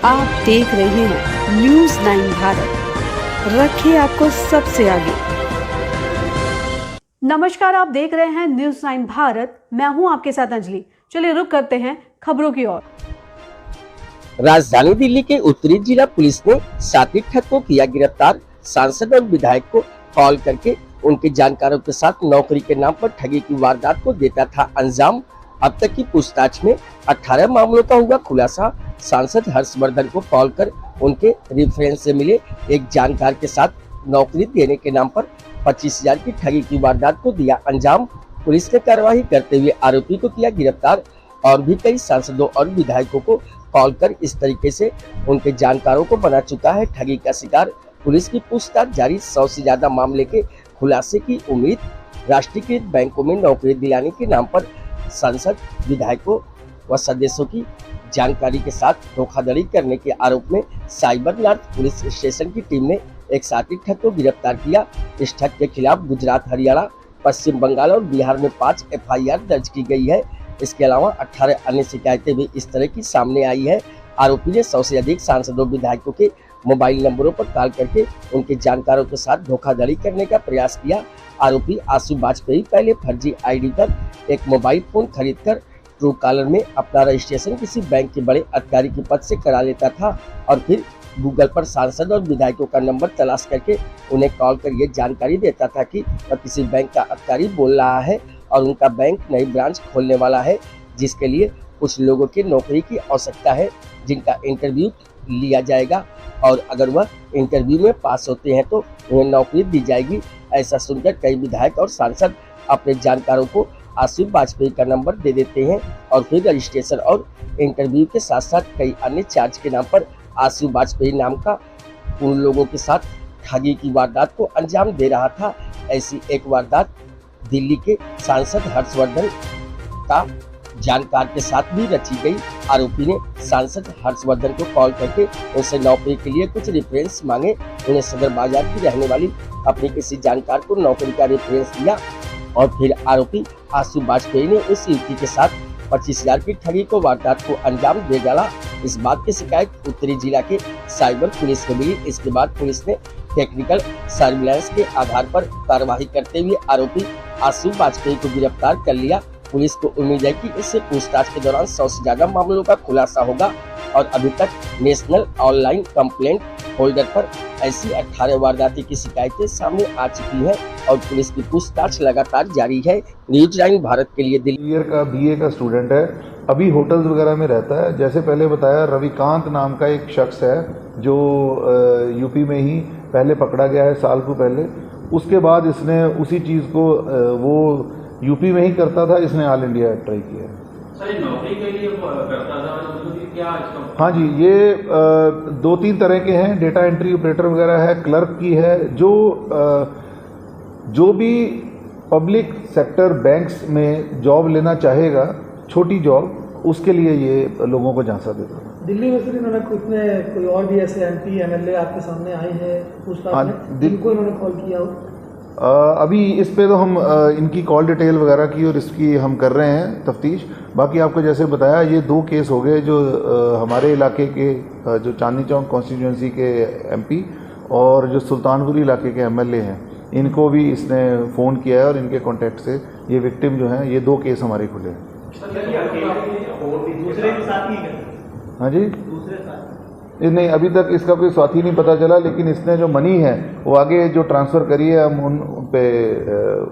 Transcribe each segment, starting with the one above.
आप देख रहे हैं न्यूज़ 9 भारत, रखिए आपको सबसे आगे। नमस्कार, आप देख रहे हैं न्यूज़ 9 भारत, मैं हूं आपके साथ अंजलि। चलिए रुक करते हैं खबरों की ओर। राजधानी दिल्ली के उत्तरी जिला पुलिस ने सात्विक ठग को किया गिरफ्तार। सांसद और विधायक को कॉल करके उनके जानकारों के साथ नौकरी के नाम पर ठगी की वारदात को देता था अंजाम। अब तक की पूछताछ में 18 मामलों का हुआ खुलासा। सांसद हर्षवर्धन को कॉल कर उनके रेफरेंस से मिले एक जानकार के साथ नौकरी देने के नाम पर 25,000 की ठगी की वारदात को दिया अंजाम। पुलिस ने कार्रवाई करते हुए आरोपी को किया गिरफ्तार। और भी कई सांसदों और विधायकों को कॉल कर इस तरीके से उनके जानकारों को बना चुका है ठगी का शिकार। पुलिस की पूछताछ जारी। 100 से ज्यादा मामले के खुलासे की उम्मीद। राष्ट्रीयकृत बैंकों में नौकरी दिलाने के नाम पर सांसद, विधायकों व सदस्यों की जानकारी के साथ धोखाधड़ी करने के आरोप में साइबर नॉर्थ पुलिस स्टेशन की टीम ने एक सात्विक ठग को गिरफ्तार किया। इस ठग के खिलाफ गुजरात, हरियाणा, पश्चिम बंगाल और बिहार में 5 FIR दर्ज की गई है। इसके अलावा 18 अन्य शिकायतें भी इस तरह की सामने आई है। आरोपी ने 100 से अधिक सांसदों, विधायकों के मोबाइल नंबरों पर कॉल करके उनके जानकारों के साथ धोखाधड़ी करने का प्रयास किया। आरोपी आशु वाजपेयी पहले फर्जी ID पर एक मोबाइल फोन खरीदकर ट्रू कॉलर में अपना रजिस्ट्रेशन किसी बैंक के बड़े अधिकारी के पद से करा लेता था और फिर गूगल पर सांसद और विधायकों का नंबर तलाश करके उन्हें कॉल कर ये जानकारी देता था कि वह किसी बैंक का अधिकारी बोल रहा है और उनका बैंक नई ब्रांच खोलने वाला है, जिसके लिए कुछ लोगों की नौकरी की आवश्यकता है, जिनका इंटरव्यू लिया जाएगा और अगर वह इंटरव्यू में पास होते हैं तो उन्हें नौकरी दी जाएगी। ऐसा सुनकर कई विधायक और सांसद अपने जानकारों को आशु वाजपेयी का नंबर दे देते हैं और फिर रजिस्ट्रेशन और इंटरव्यू के साथ साथ कई अन्य चार्ज के नाम पर आशु वाजपेयी नाम का उन लोगों के साथ ठगी की वारदात को अंजाम दे रहा था। ऐसी एक वारदात दिल्ली के सांसद हर्षवर्धन का जानकार के साथ भी रची गई। आरोपी ने सांसद हर्षवर्धन को कॉल करके उनसे नौकरी के लिए कुछ रेफरेंस मांगे। उन्हें सदर बाजार की रहने वाली अपनी किसी जानकार को नौकरी का रेफरेंस दिया और फिर आरोपी आशु वाजपेयी ने उस युवती के साथ 25,000 की ठगी को वारदात को अंजाम दे डाला। इस बात की शिकायत उत्तरी जिला के साइबर पुलिस को मिली। इसके बाद पुलिस ने टेक्निकल सर्विलांस के आधार पर कार्रवाई करते हुए आरोपी आशु वाजपेयी को गिरफ्तार कर लिया। पुलिस को उम्मीद है कि इससे पूछताछ के दौरान 100 से ज्यादा मामलों का खुलासा होगा और अभी तक नेशनल ऑनलाइन कंप्लेंट होल्डर पर ऐसी 18 वारदातों की शिकायतें सामने आ चुकी हैं और पुलिस की पूछताछ लगातार जारी है। न्यूज़ 9 भारत के लिए दिल्ली का BA का स्टूडेंट है, अभी होटल्स वगैरह में रहता है। जैसे पहले बताया, रविकांत नाम का एक शख्स है जो यूपी में ही पहले पकड़ा गया है साल को पहले। उसके बाद इसने उसी चीज़ को वो यूपी में ही करता था, इसने ऑल इंडिया ट्राई किया। सर, नौकरी के लिए करता था क्या? हाँ जी, ये 2-3 तरह के हैं। डेटा एंट्री ऑपरेटर वगैरह है, क्लर्क की है। जो भी पब्लिक सेक्टर बैंक्स में जॉब लेना चाहेगा, छोटी जॉब, उसके लिए ये लोगों को झांसा देता है। दिल्ली में फिर इन्होंने कोई और भी ऐसे MP MLA आपके सामने आए हैं पूछताछ में, जिनको इन्होंने कॉल किया हो? अभी इस पे तो हम इनकी कॉल डिटेल वगैरह की और इसकी हम कर रहे हैं तफ्तीश। बाकी आपको जैसे बताया, ये 2 केस हो गए जो हमारे इलाके के जो चांदनी चौक कॉन्स्टिट्यूंसी के MP और जो सुल्तानपुरी इलाके के MLA हैं, इनको भी इसने फ़ोन किया है और इनके कॉन्टैक्ट से ये विक्टिम जो हैं, ये 2 केस हमारे खुले हैं। दूसरे के साथ ही? हाँ जी, दूसरे साथ नहीं, अभी तक इसका कोई साथी नहीं पता चला, लेकिन इसने जो मनी है वो आगे जो ट्रांसफ़र करी है, हम उन पे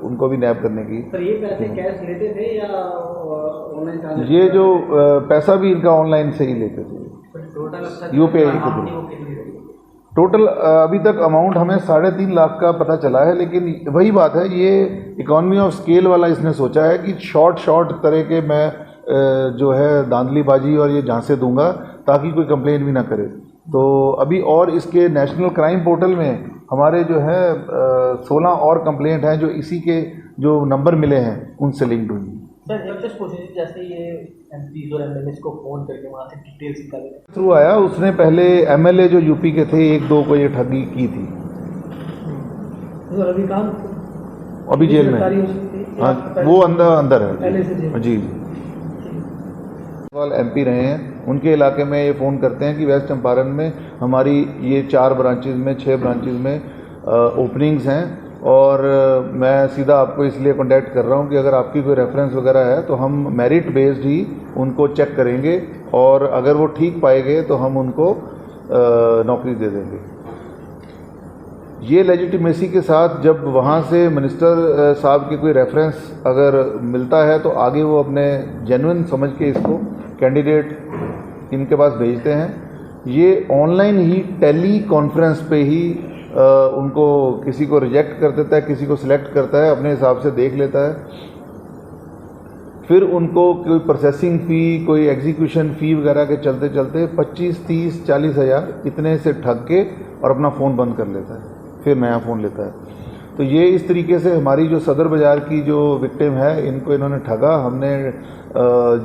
उनको भी नैब करने की। सर, ये पैसे कैश लेते थे या ऑनलाइन ट्रांसफर? ये जो पैसा भी इनका ऑनलाइन से ही लेते थे, UPI के थ्रू। टोटल अभी तक अमाउंट हमें 3.5 लाख का पता चला है, लेकिन वही बात है, ये इकॉनमी ऑफ स्केल वाला इसने सोचा है कि शॉर्ट तरह के मैं जो है धांधलीबाजी और ये झांसे दूंगा ताकि कोई कंप्लेन भी ना करे। तो अभी और इसके नेशनल क्राइम पोर्टल में हमारे जो है 16 और कंप्लेंट हैं जो इसी के जो नंबर मिले हैं उनसे लिंक्ड हुई। सर, जैसे ये MPs और MLAs को फ़ोन करके वहाँ से डिटेल्स निकाले थ्रू आया, उसने पहले MLA जो यूपी के थे 1-2 को ये ठगी की थी। रविकांत अभी जेल में? हाँ, वो अंदर है जी। MP रहे हैं उनके इलाके में ये फ़ोन करते हैं कि वेस्ट चंपारण में हमारी ये 4 ब्रांचेज़ में 6 ब्रांचेज़ में ओपनिंग्स हैं, और मैं सीधा आपको इसलिए कॉन्टैक्ट कर रहा हूँ कि अगर आपकी कोई रेफरेंस वगैरह है तो हम मेरिट बेस्ड ही उनको चेक करेंगे, और अगर वो ठीक पाए गए तो हम उनको नौकरी दे देंगे। ये लेजिटिमेसी के साथ जब वहाँ से मिनिस्टर साहब की कोई रेफरेंस अगर मिलता है तो आगे वो अपने जेन्युइन समझ के इसको कैंडिडेट इनके पास भेजते हैं। ये ऑनलाइन ही टेली कॉन्फ्रेंस पे ही उनको किसी को रिजेक्ट कर देता है, किसी को सिलेक्ट करता है, अपने हिसाब से देख लेता है, फिर उनको कोई प्रोसेसिंग फ़ी, कोई एग्जीक्यूशन फ़ी वगैरह के चलते चलते 25, 30, 40 हज़ार इतने से ठग के और अपना फ़ोन बंद कर लेता है, फिर नया फ़ोन लेता है। तो ये इस तरीके से हमारी जो सदर बाज़ार की जो विक्टिम है इनको इन्होंने ठगा। हमने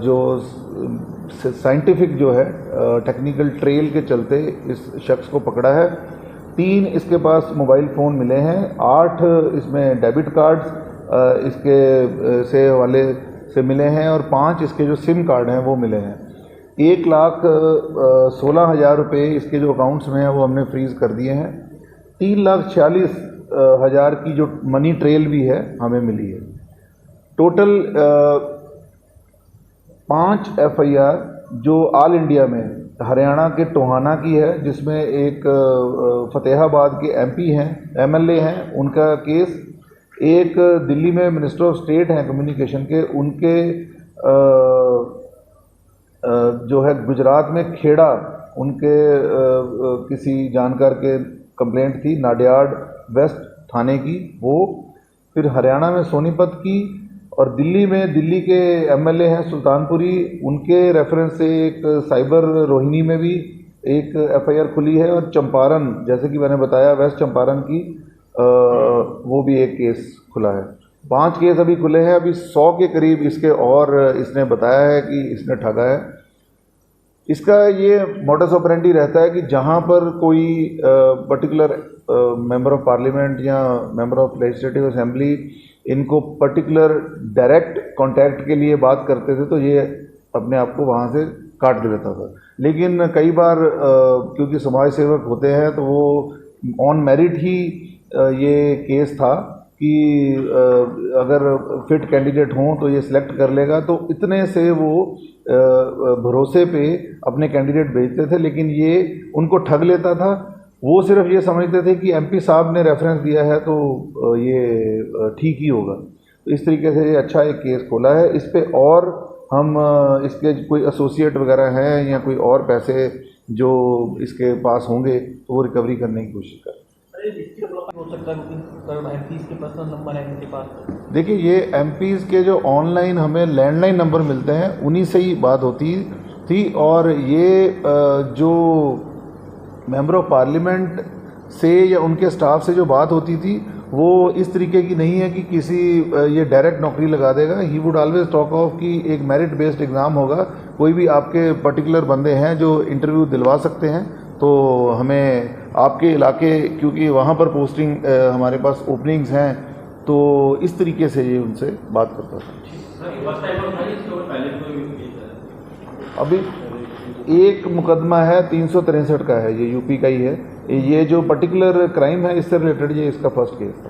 जो साइंटिफिक जो है टेक्निकल ट्रेल के चलते इस शख्स को पकड़ा है। 3 इसके पास मोबाइल फ़ोन मिले हैं, 8 इसमें डेबिट कार्ड्स इसके से वाले से मिले हैं, और 5 इसके जो सिम कार्ड हैं वो मिले हैं। 1,16,000 रुपये इसके जो अकाउंट्स में हैं वो हमने फ्रीज़ कर दिए हैं। 3,46,000 की जो मनी ट्रेल भी है हमें मिली है। टोटल 5 FIR जो ऑल इंडिया में हरियाणा के टोहाना की है, जिसमें एक फतेहाबाद के MP हैं, MLA हैं, उनका केस, एक दिल्ली में मिनिस्टर ऑफ स्टेट हैं कम्युनिकेशन के, उनके जो है गुजरात में खेड़ा उनके किसी जानकार के कंप्लेंट थी नाडियाड वेस्ट थाने की, वो फिर हरियाणा में सोनीपत की, और दिल्ली में दिल्ली के MLA हैं सुल्तानपुरी, उनके रेफरेंस से एक साइबर रोहिणी में भी एक FIR खुली है, और चंपारण जैसे कि मैंने बताया वेस्ट चंपारण की वो भी एक केस खुला है। 5 केस अभी खुले हैं। अभी 100 के करीब इसके और इसने बताया है कि इसने ठगा है। इसका ये मोडस ऑपरेंडी रहता है कि जहाँ पर कोई पर्टिकुलर मेंबर ऑफ पार्लियामेंट या मेंबर ऑफ लेजिस्लेटिव असेंबली इनको पर्टिकुलर डायरेक्ट कांटेक्ट के लिए बात करते थे तो ये अपने आप को वहाँ से काट देता था। लेकिन कई बार क्योंकि समाज सेवक होते हैं तो वो ऑन मेरिट ही ये केस था कि अगर फिट कैंडिडेट हों तो ये सिलेक्ट कर लेगा, तो इतने से वो भरोसे पे अपने कैंडिडेट भेजते थे, लेकिन ये उनको ठग लेता था। वो सिर्फ ये समझते थे कि MP साहब ने रेफरेंस दिया है तो ये ठीक ही होगा। तो इस तरीके से ये अच्छा एक केस खोला है। इस पे और हम इसके कोई एसोसिएट वगैरह हैं या कोई और पैसे जो इसके पास होंगे तो वो रिकवरी करने की कोशिश करें। हो सकता है क्योंकि MPs के पर्सनल नंबर है इनके पास। देखिए ये MPs के जो ऑनलाइन हमें लैंडलाइन नंबर मिलते हैं उन्हीं से ही बात होती थी, और ये जो मेंबर ऑफ पार्लियामेंट से या उनके स्टाफ से जो बात होती थी वो इस तरीके की नहीं है कि किसी ये डायरेक्ट नौकरी लगा देगा। He would always talk of कि एक मेरिट बेस्ड एग्ज़ाम होगा, कोई भी आपके पर्टिकुलर बंदे हैं जो इंटरव्यू दिलवा सकते हैं, तो हमें आपके इलाके क्योंकि वहाँ पर पोस्टिंग हमारे पास ओपनिंग्स हैं, तो इस तरीके से ये उनसे बात करता था। अभी एक मुकदमा है 363 का है, ये UP का ही है। ये जो पर्टिकुलर क्राइम है इससे रिलेटेड ये इसका फर्स्ट केस था।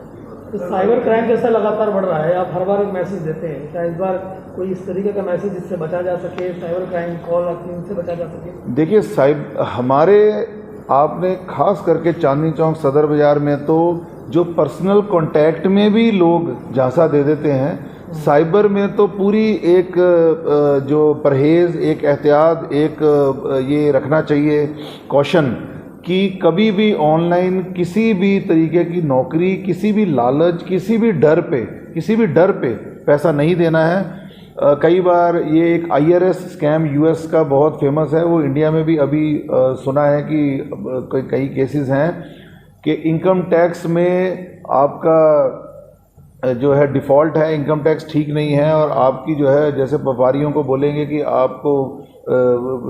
तो साइबर क्राइम जैसा लगातार बढ़ रहा है, आप हर बार एक मैसेज देते हैं, क्या इस बार कोई इस तरीके का मैसेज जिससे बचा जा सके, साइबर क्राइम कॉल से बचा जा सके? देखिए हमारे आपने खास करके चांदनी चौक सदर बाज़ार में तो जो पर्सनल कांटेक्ट में भी लोग झांसा दे देते हैं, साइबर में तो पूरी एक जो परहेज़, एक एहतियात, एक ये रखना चाहिए कॉशन कि कभी भी ऑनलाइन किसी भी तरीके की नौकरी, किसी भी लालच, किसी भी डर पे पैसा नहीं देना है। कई बार ये एक IRS स्कैम US का बहुत फेमस है, वो इंडिया में भी अभी सुना है कि कई केसेस हैं कि इनकम टैक्स में आपका जो है डिफ़ॉल्ट है, इनकम टैक्स ठीक नहीं है, और आपकी जो है जैसे व्यापारियों को बोलेंगे कि आपको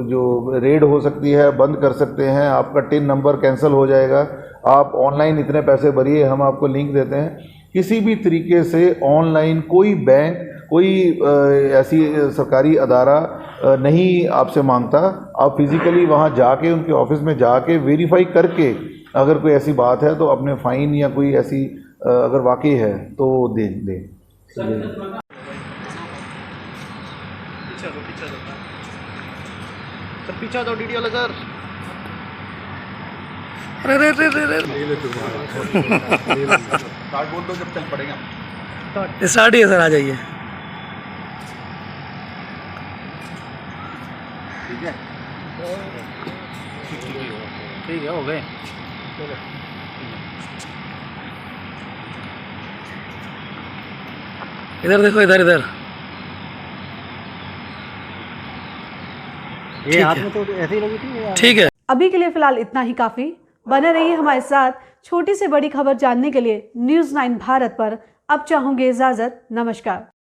जो रेड हो सकती है, बंद कर सकते हैं, आपका टिन नंबर कैंसिल हो जाएगा, आप ऑनलाइन इतने पैसे भरिए, हम आपको लिंक देते हैं। किसी भी तरीके से ऑनलाइन कोई बैंक कोई ऐसी सरकारी अदारा नहीं आपसे मांगता। आप फिज़िकली वहाँ जाके उनके ऑफिस में जाके वेरीफाई करके अगर कोई ऐसी बात है तो अपने फ़ाइन या कोई ऐसी अगर वाकई है तो दें। पीछा दो डीडी वाला सर। कार्ड बोल दो जब चल पड़ेगा। स्टार्ट ही है सर, आ जाइए। ठीक है, ठीक है, हो गए। इधर देखो, इधर इधर। ये हाथ में तो ऐसे ही लगी थी। ठीक है। अभी के लिए फिलहाल इतना ही काफी। बने रहिए हमारे साथ। छोटी से बड़ी खबर जानने के लिए न्यूज़ 9 भारत पर अब चाहूंगी इजाजत। नमस्कार।